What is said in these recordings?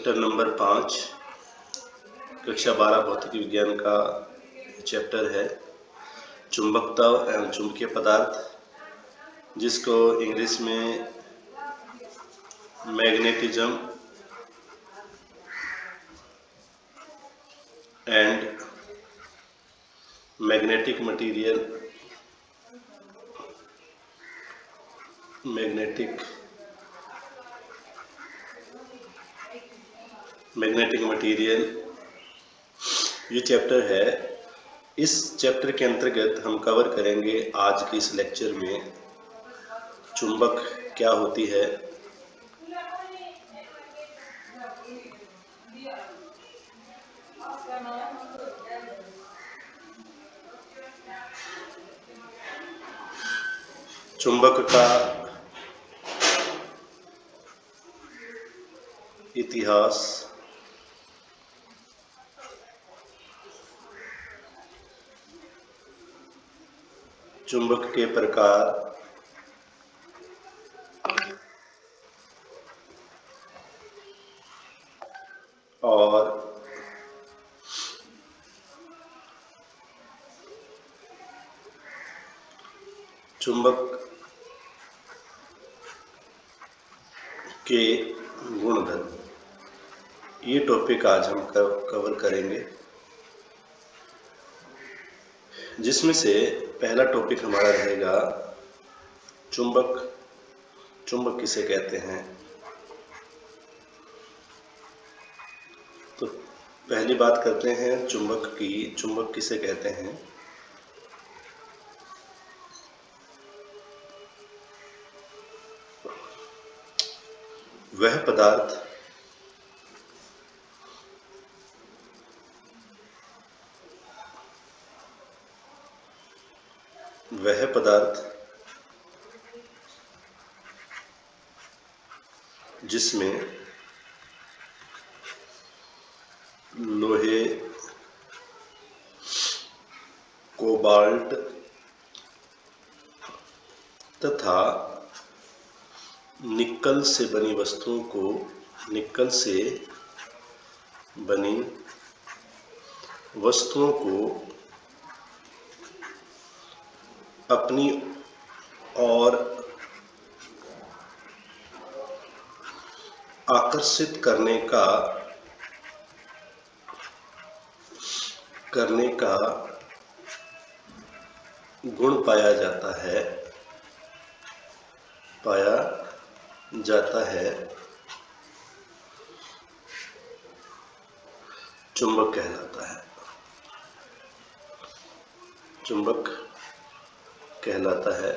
Chapter number 5 कक्षा 12 भौतिक विज्ञान का चैप्टर है चुंबकत्व एवं चुंबकीय पदार्थ, जिसको इंग्लिश में मैग्नेटिज्म एंड मैग्नेटिक मटीरियल ये चैप्टर है। इस चैप्टर के अंतर्गत हम कवर करेंगे आज के इस लेक्चर में चुंबक क्या होती है, चुंबक का इतिहास, चुंबक के प्रकार, और चुंबक के गुणधर्म, ये टॉपिक आज हम कवर करेंगे। जिसमें से पहला टॉपिक हमारा रहेगा चुंबक किसे कहते हैं। तो पहली बात करते हैं चुंबक की। चुंबक किसे कहते हैं? वह पदार्थ जिसमें लोहे, कोबाल्ट तथा निकल से बनी वस्तुओं को अपनी ओर आकर्षित करने का गुण पाया जाता है चुंबक कहलाता है।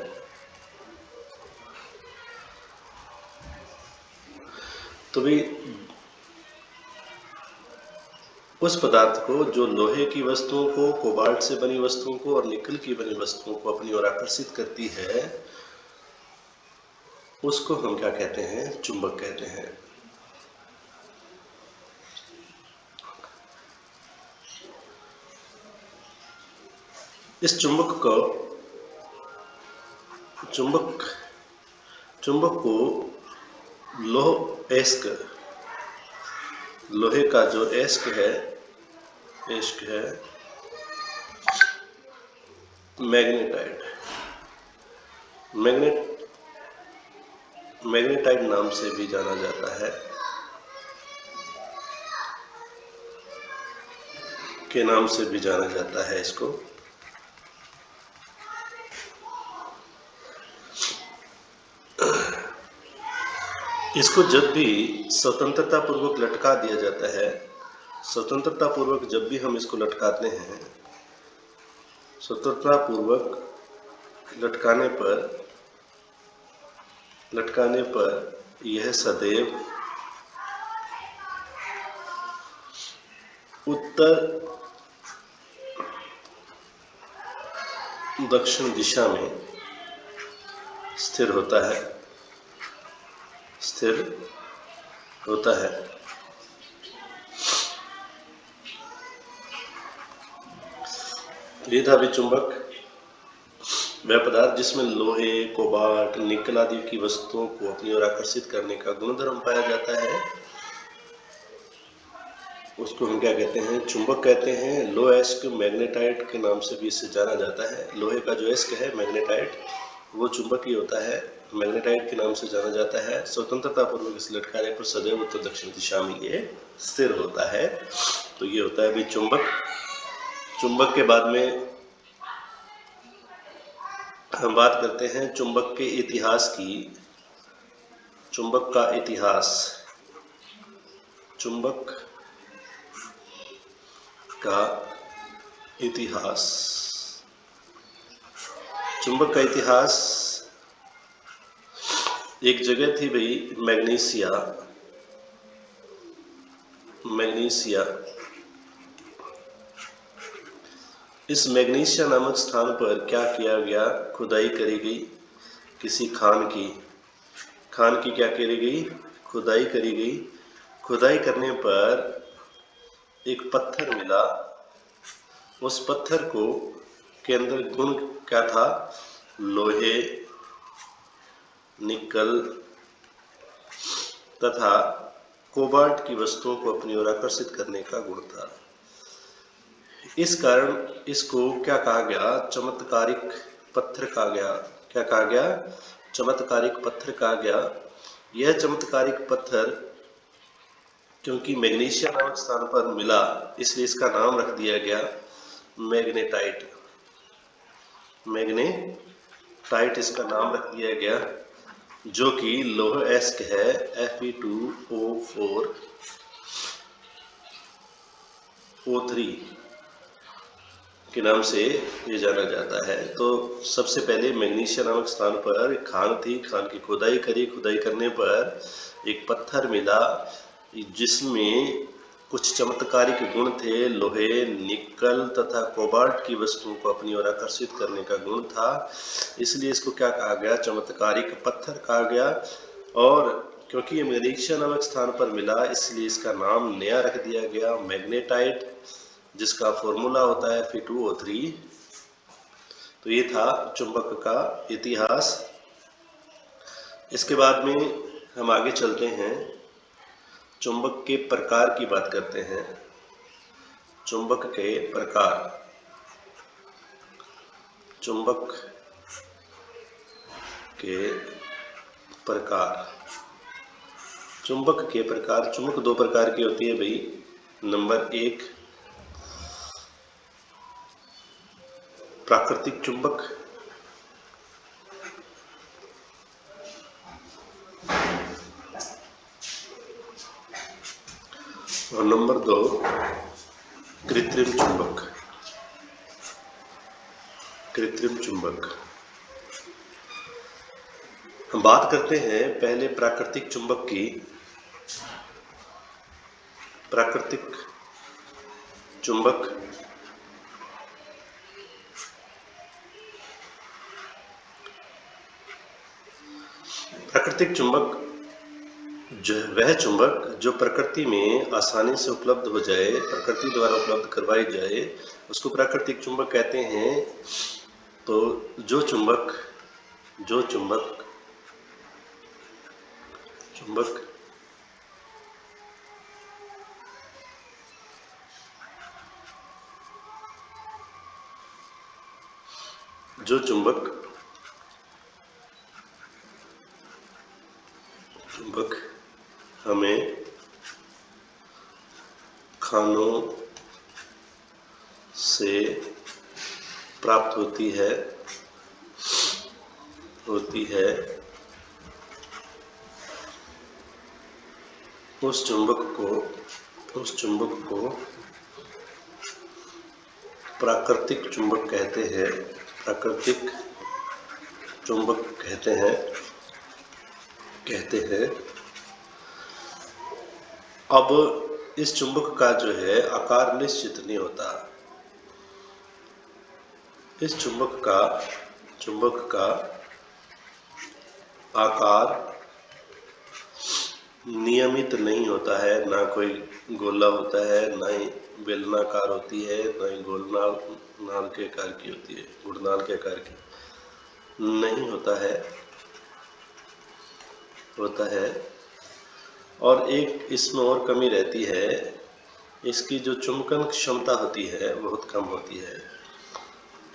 तो भी उस पदार्थ को जो लोहे की वस्तुओं को, कोबाल्ट से बनी वस्तुओं को और निकल की बनी वस्तुओं को अपनी ओर आकर्षित करती है, उसको हम क्या कहते हैं? चुंबक कहते हैं। इस चुंबक को लोहे का जो एस्क है मैग्नेटाइट नाम से भी जाना जाता है, इसको। इसको जब भी स्वतंत्रता पूर्वक लटका दिया जाता है, जब भी हम इसको लटकाते हैं, स्वतंत्रता पूर्वक लटकाने पर यह सदैव उत्तर दक्षिण दिशा में स्थिर होता है। द्विधावी चुंबक वह पदार्थ जिसमें लोहे, कोबाल्ट, निकल आदि की वस्तुओं को अपनी ओर आकर्षित करने का गुणधर्म पाया जाता है, उसको हम क्या कहते हैं, चुंबक कहते हैं। लो एस्क मैग्नेटाइट के नाम से भी इसे जाना जाता है। लोहे का जो एस्क है मैग्नेटाइट, वो चुंबक ही होता है, मैग्नेटाइट के नाम से जाना जाता है। स्वतंत्रता पूर्वक इस लटकाने पर सदैव उत्तर दक्षिण दिशा में ये स्थिर होता है। तो ये होता है अभी चुंबक। चुंबक के बाद में हम बात करते हैं चुंबक के इतिहास की। चुंबक का इतिहास, चुंबक का इतिहास, चुंबक का इतिहास। एक जगह थी भाई मैग्नीसिया, मैग्नीसिया। इस मैग्नीसिया नामक स्थान पर क्या किया गया, खुदाई करी गई किसी खान की। खान की क्या करी गई, खुदाई करी गई। खुदाई करने पर एक पत्थर मिला। उस पत्थर को के अंदर गुण क्या था, लोहे, निकल तथा कोबाल्ट की वस्तुओं को अपनी ओर आकर्षित करने का गुण था। इस कारण इसको क्या कहा गया, चमत्कारिक पत्थर कहा गया। क्या कहा गया, चमत्कारिक पत्थर कहा गया। यह चमत्कारिक पत्थर क्योंकि मैग्नीशिया नामक स्थान पर मिला, इसलिए इसका नाम रख दिया गया मैग्नेटाइट। मैग्नेटाइट इसका नाम रख दिया गया, जो कि लौह एस्क है, Fe2O4O3 के नाम से ये जाना जाता है। तो सबसे पहले मैग्नीशिया नामक स्थान पर एक खान थी, खान की खुदाई करी। खुदाई करने पर एक पत्थर मिला जिसमें कुछ चमत्कारिक गुण थे। लोहे, निकल तथा कोबाल्ट की वस्तुओं को अपनी ओर आकर्षित करने का गुण था, इसलिए इसको क्या कहा गया, चमत्कारिक पत्थर कहा गया। और क्योंकि ये मैग्नीशिया नामक स्थान पर मिला, इसलिए इसका नाम नया रख दिया गया मैग्नेटाइट, जिसका फॉर्मूला होता है Fe2O3। तो ये था चुंबक का इतिहास। इसके बाद में हम आगे चलते हैं, चुंबक के प्रकार की बात करते हैं। चुंबक के प्रकार, चुंबक के प्रकार, चुंबक के प्रकार। चुंबक दो प्रकार की होती है भाई। नंबर 1 प्राकृतिक चुंबक, और नंबर 2 कृत्रिम चुंबक। कृत्रिम चुंबक। हम बात करते हैं पहले प्राकृतिक चुंबक की। प्राकृतिक चुंबक प्राकृतिक चुंबक जो वह चुंबक जो प्रकृति में आसानी से उपलब्ध हो जाए, प्रकृति द्वारा उपलब्ध करवाई जाए, उसको प्राकृतिक चुंबक कहते हैं। तो जो चुंबक जो चुंबक हमें खानों से प्राप्त होती है उस चुंबक को प्राकृतिक चुंबक कहते हैं। प्राकृतिक चुंबक कहते हैं। अब इस चुंबक का जो है आकार निश्चित नहीं होता। इस चुंबक का आकार नियमित नहीं होता है, ना कोई गोला होता है, ना ही बेलनाकार होती है, ना ही गोलनाल के आकार की होती है, गुड़नाल के आकार की नहीं होता है। और एक इसमें और कमी रहती है, इसकी जो चुंबकन क्षमता होती है बहुत कम होती है।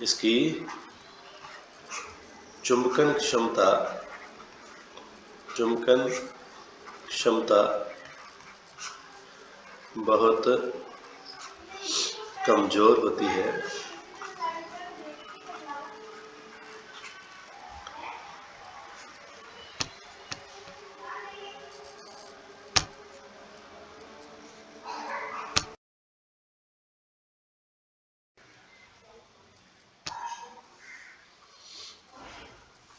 इसकी चुंबकन क्षमता बहुत कमजोर होती है।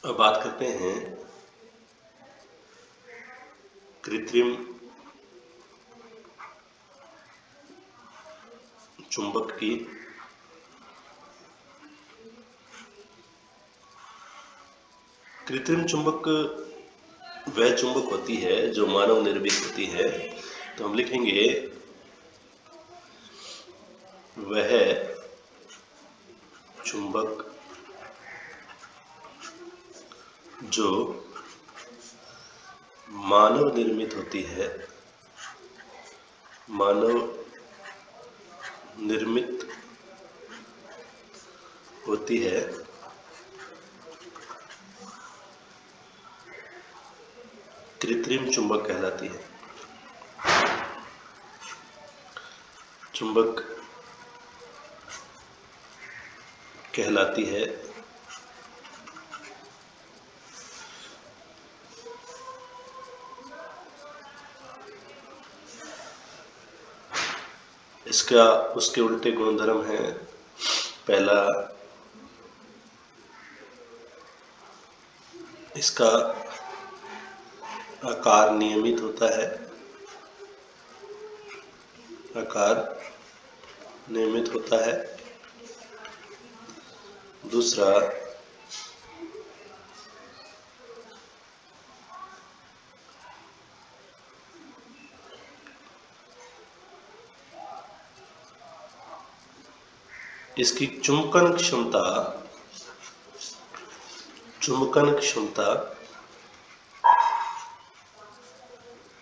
अब बात करते हैं कृत्रिम चुंबक की। कृत्रिम चुंबक वह चुंबक होती है जो मानव निर्मित होती है। तो हम लिखेंगे वह चुंबक जो मानव निर्मित होती है, मानव निर्मित होती है, कृत्रिम चुंबक कहलाती है। चुंबक कहलाती है। इसका उसके उल्टे गुणधर्म हैं। पहला, इसका आकार नियमित होता है। आकार नियमित होता है। दूसरा, इसकी चुंबकन क्षमता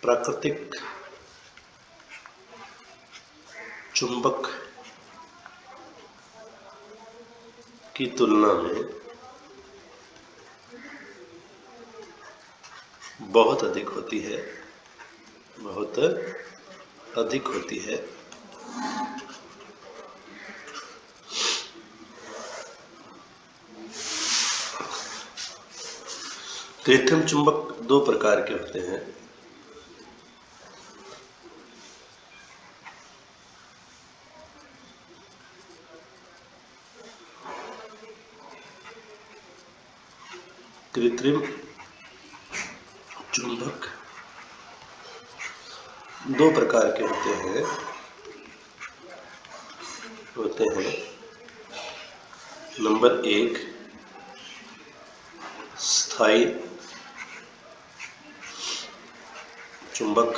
प्राकृतिक चुंबक की तुलना में बहुत अधिक होती है। बहुत अधिक होती है। कृत्रिम चुंबक दो प्रकार के होते हैं। कृत्रिम चुंबक दो प्रकार के होते हैं। नंबर एक, स्थायी चुंबक।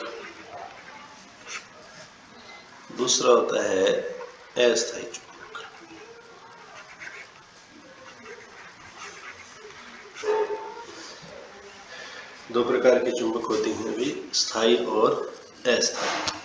दूसरा होता है अस्थायी चुंबक। दो प्रकार के चुंबक होते हैं, भी स्थायी और अस्थायी।